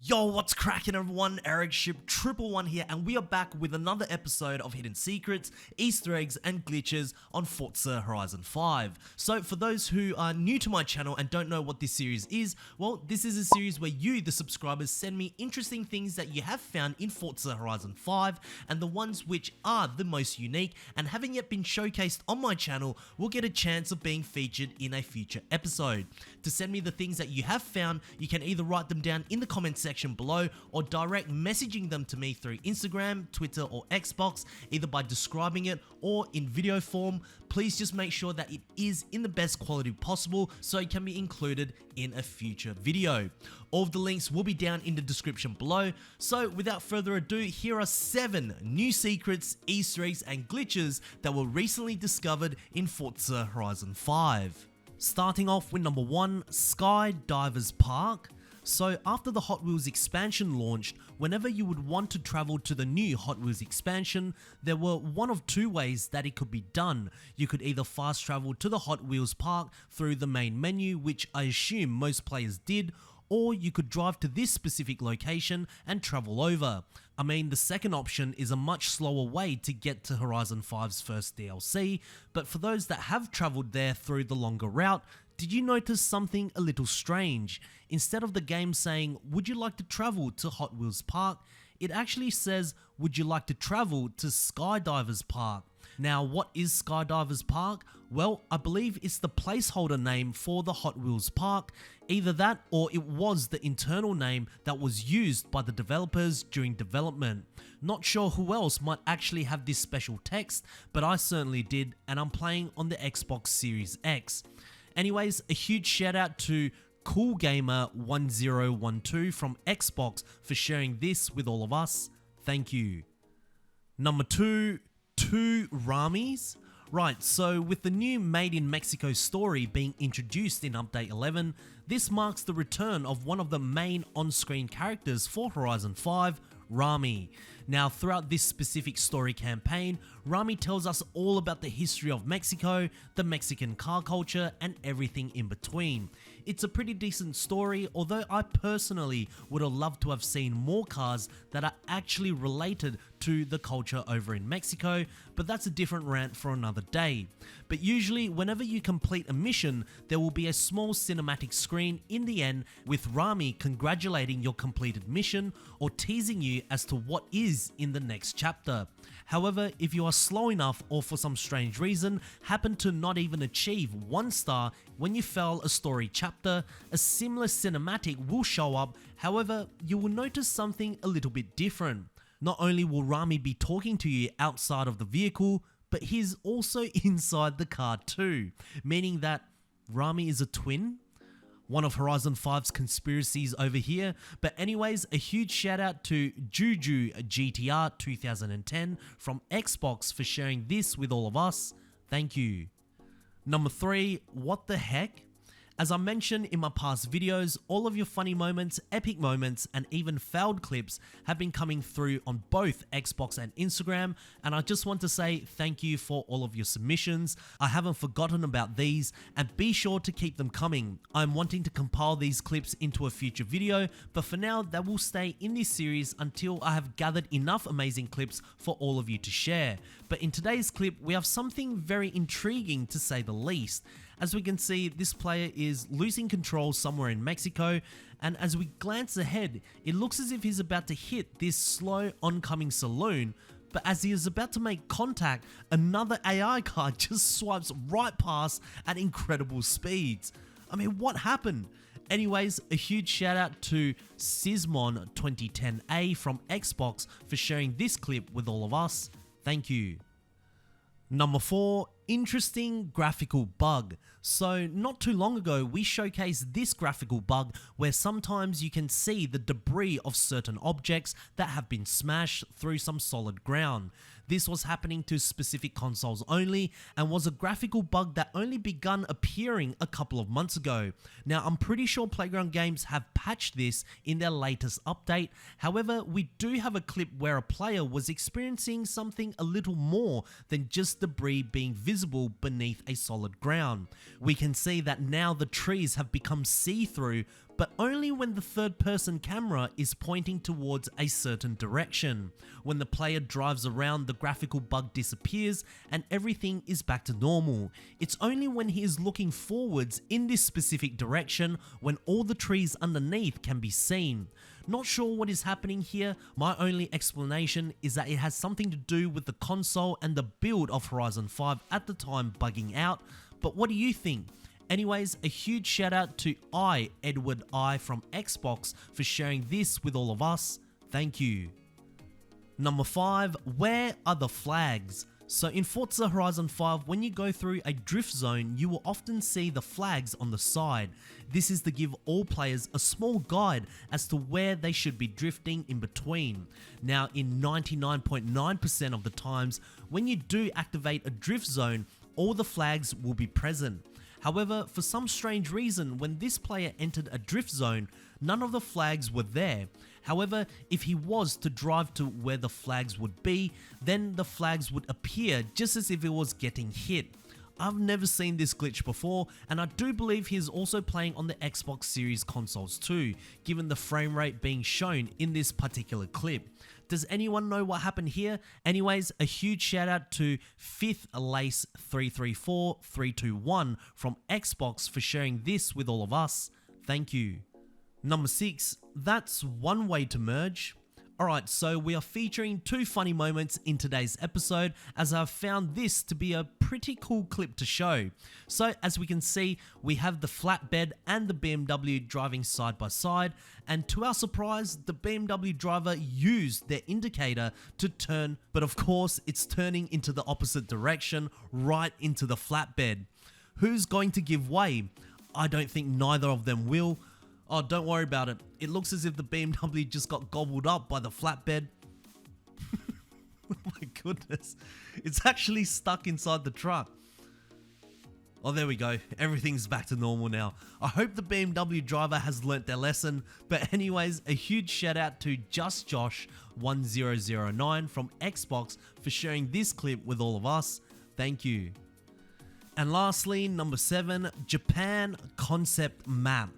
Yo, what's cracking everyone? Ericship 111 here, and we are back with another episode of Hidden Secrets, Easter eggs, and glitches on Forza Horizon 5. So for those who are new to my channel and don't know what this series is, well, this is a series where you, the subscribers, send me interesting things that you have found in Forza Horizon 5, and the ones which are the most unique and haven't yet been showcased on my channel will get a chance of being featured in a future episode. To send me the things that you have found, you can either write them down in the comment section below or direct messaging them to me through Instagram, Twitter, or Xbox, either by describing it or in video form. Please just make sure that it is in the best quality possible so it can be included in a future video. All of the links will be down in the description below. So without further ado, here are 7 new secrets, Easter eggs, and glitches that were recently discovered in Forza Horizon 5. Starting off with number 1, Skydivers Park. So after the Hot Wheels expansion launched, whenever you would want to travel to the new Hot Wheels expansion, there were one of two ways that it could be done. You could either fast travel to the Hot Wheels park through the main menu, which I assume most players did, or you could drive to this specific location and travel over. I mean, the second option is a much slower way to get to Horizon 5's first DLC, but for those that have traveled there through the longer route, did you notice something a little strange? Instead of the game saying, would you like to travel to Hot Wheels Park, it actually says, would you like to travel to Skydivers Park? Now, what is Skydivers Park? Well, I believe it's the placeholder name for the Hot Wheels Park. Either that or it was the internal name that was used by the developers during development. Not sure who else might actually have this special text, but I certainly did, and I'm playing on the Xbox Series X. Anyways, a huge shout out to CoolGamer1012 from Xbox for sharing this with all of us. Thank you. Number 2, 2 Ramis. Right, so with the new Made in Mexico story being introduced in Update 11, this marks the return of one of the main on-screen characters for Horizon 5, Rami. Now, throughout this specific story campaign, Rami tells us all about the history of Mexico, the Mexican car culture, and everything in between. It's a pretty decent story, although I personally would have loved to have seen more cars that are actually related to the culture over in Mexico, but that's a different rant for another day. But usually, whenever you complete a mission, there will be a small cinematic screen in the end with Rami congratulating your completed mission or teasing you as to what is in the next chapter. However, if you are slow enough or for some strange reason happen to not even achieve 1 star when you fail a story chapter, a similar cinematic will show up. However, you will notice something a little bit different. Not only will Rami be talking to you outside of the vehicle, but he's also inside the car too, meaning that Rami is a twin. One of Horizon 5's conspiracies over here. But anyways, a huge shout out to Juju GTR 2010 from Xbox for sharing this with all of us. Thank you. Number 3, what the heck? As I mentioned in my past videos, all of your funny moments, epic moments, and even failed clips have been coming through on both Xbox and Instagram, and I just want to say thank you for all of your submissions. I haven't forgotten about these, and be sure to keep them coming. I'm wanting to compile these clips into a future video, but for now, they will stay in this series until I have gathered enough amazing clips for all of you to share. But in today's clip, we have something very intriguing to say the least. As we can see, this player is losing control somewhere in Mexico, and as we glance ahead, it looks as if he's about to hit this slow oncoming saloon, but as he is about to make contact, another AI car just swipes right past at incredible speeds. I mean, what happened? Anyways, a huge shout out to Sismon2010A from Xbox for sharing this clip with all of us. Thank you. Number 4, interesting graphical bug. So not too long ago, we showcased this graphical bug where sometimes you can see the debris of certain objects that have been smashed through some solid ground. This was happening to specific consoles only and was a graphical bug that only begun appearing a couple of months ago. Now, I'm pretty sure Playground Games have patched this in their latest update. However, we do have a clip where a player was experiencing something a little more than just debris being visible beneath a solid ground. We can see that now the trees have become see-through, but only when the third person camera is pointing towards a certain direction. When the player drives around, the graphical bug disappears and everything is back to normal. It's only when he is looking forwards in this specific direction when all the trees underneath can be seen. Not sure what is happening here. My only explanation is that it has something to do with the console and the build of Horizon 5 at the time bugging out, but what do you think? Anyways, a huge shout out to Edward I from Xbox for sharing this with all of us. Thank you. Number 5, where are the flags? So in Forza Horizon 5, when you go through a drift zone, you will often see the flags on the side. This is to give all players a small guide as to where they should be drifting in between. Now, in 99.9% of the times, when you do activate a drift zone, all the flags will be present. However, for some strange reason, when this player entered a drift zone, none of the flags were there. However, if he was to drive to where the flags would be, then the flags would appear just as if it was getting hit. I've never seen this glitch before, and I do believe he is also playing on the Xbox Series consoles too, given the frame rate being shown in this particular clip. Does anyone know what happened here? Anyways, a huge shout out to 5th Lace 334321 from Xbox for sharing this with all of us. Thank you. Number 6, that's one way to merge. Alright, so we are featuring 2 funny moments in today's episode, as I've found this to be a pretty cool clip to show. So as we can see, we have the flatbed and the BMW driving side by side, and to our surprise, the BMW driver used their indicator to turn, but of course it's turning into the opposite direction, right into the flatbed. Who's going to give way? I don't think neither of them will. Oh, don't worry about it. It looks as if the BMW just got gobbled up by the flatbed. Oh my goodness. It's actually stuck inside the truck. Oh, there we go. Everything's back to normal now. I hope the BMW driver has learnt their lesson. But anyways, a huge shout out to JustJosh1009 from Xbox for sharing this clip with all of us. Thank you. And lastly, number 7, Japan concept map.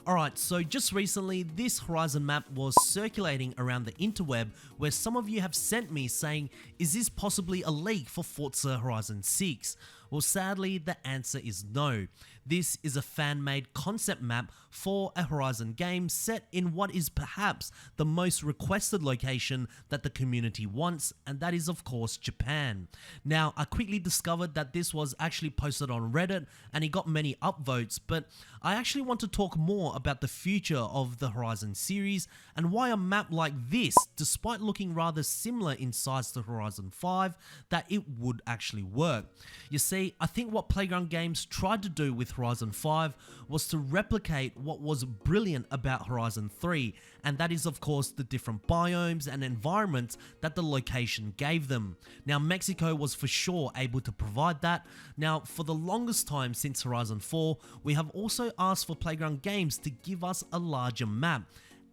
Alright, so just recently, this Horizon map was circulating around the interweb where some of you have sent me saying, is this possibly a leak for Forza Horizon 6? Well, sadly, the answer is no. This is a fan-made concept map for a Horizon game set in what is perhaps the most requested location that the community wants, and that is of course Japan. Now, I quickly discovered that this was actually posted on Reddit and it got many upvotes, but I actually want to talk more about the future of the Horizon series and why a map like this, despite looking rather similar in size to Horizon 5, that it would actually work. You see, I think what Playground Games tried to do with Horizon 5 was to replicate what was brilliant about Horizon 3, and that is of course the different biomes and environments that the location gave them. Now, Mexico was for sure able to provide that. Now, for the longest time since Horizon 4, we have also asked for Playground Games to give us a larger map,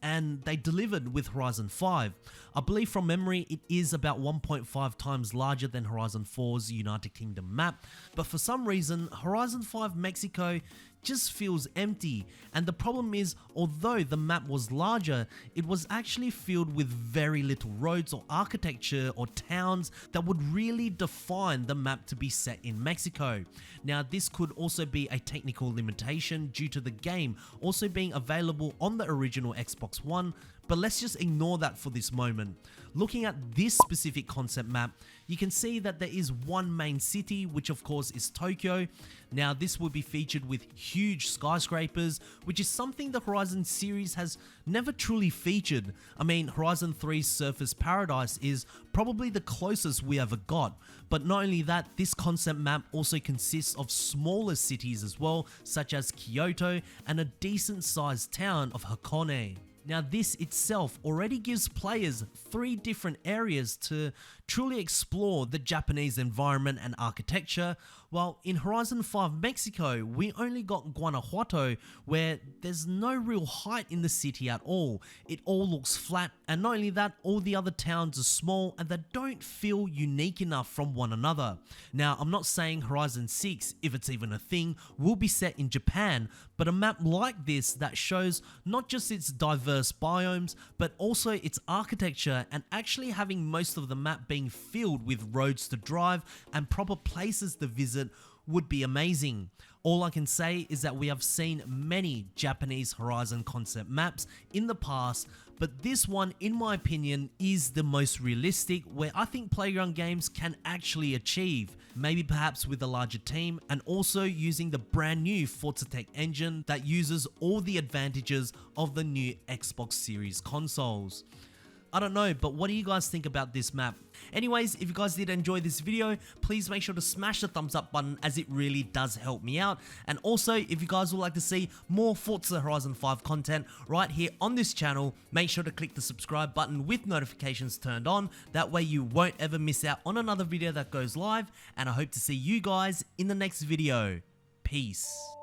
and they delivered with Horizon 5. I believe from memory it is about 1.5 times larger than Horizon 4's United Kingdom map, but for some reason Horizon 5 Mexico just feels empty, and the problem is, although the map was larger, it was actually filled with very little roads or architecture or towns that would really define the map to be set in Mexico. Now, this could also be a technical limitation due to the game also being available on the original Xbox One, but let's just ignore that for this moment. Looking at this specific concept map, you can see that there is one main city, which of course is Tokyo. Now, this will be featured with huge skyscrapers, which is something the Horizon series has never truly featured. I mean, Horizon 3's Surface Paradise is probably the closest we ever got. But not only that, this concept map also consists of smaller cities as well, such as Kyoto and a decent sized town of Hakone. Now, this itself already gives players 3 different areas to truly explore the Japanese environment and architecture, Well, in Horizon 5 Mexico, we only got Guanajuato, where there's no real height in the city at all. It all looks flat, and not only that, all the other towns are small and they don't feel unique enough from one another. Now, I'm not saying Horizon 6, if it's even a thing, will be set in Japan, but a map like this that shows not just its diverse biomes, but also its architecture, and actually having most of the map being filled with roads to drive and proper places to visit would be amazing. All I can say is that we have seen many Japanese Horizon concept maps in the past, but this one, in my opinion, is the most realistic, where I think Playground Games can actually achieve. Maybe perhaps with a larger team, and also using the brand new Forza Tech engine that uses all the advantages of the new Xbox Series consoles. I don't know, but what do you guys think about this map? Anyways, if you guys did enjoy this video, please make sure to smash the thumbs up button, as it really does help me out. And also, if you guys would like to see more Forza Horizon 5 content right here on this channel, make sure to click the subscribe button with notifications turned on. That way you won't ever miss out on another video that goes live, and I hope to see you guys in the next video. Peace.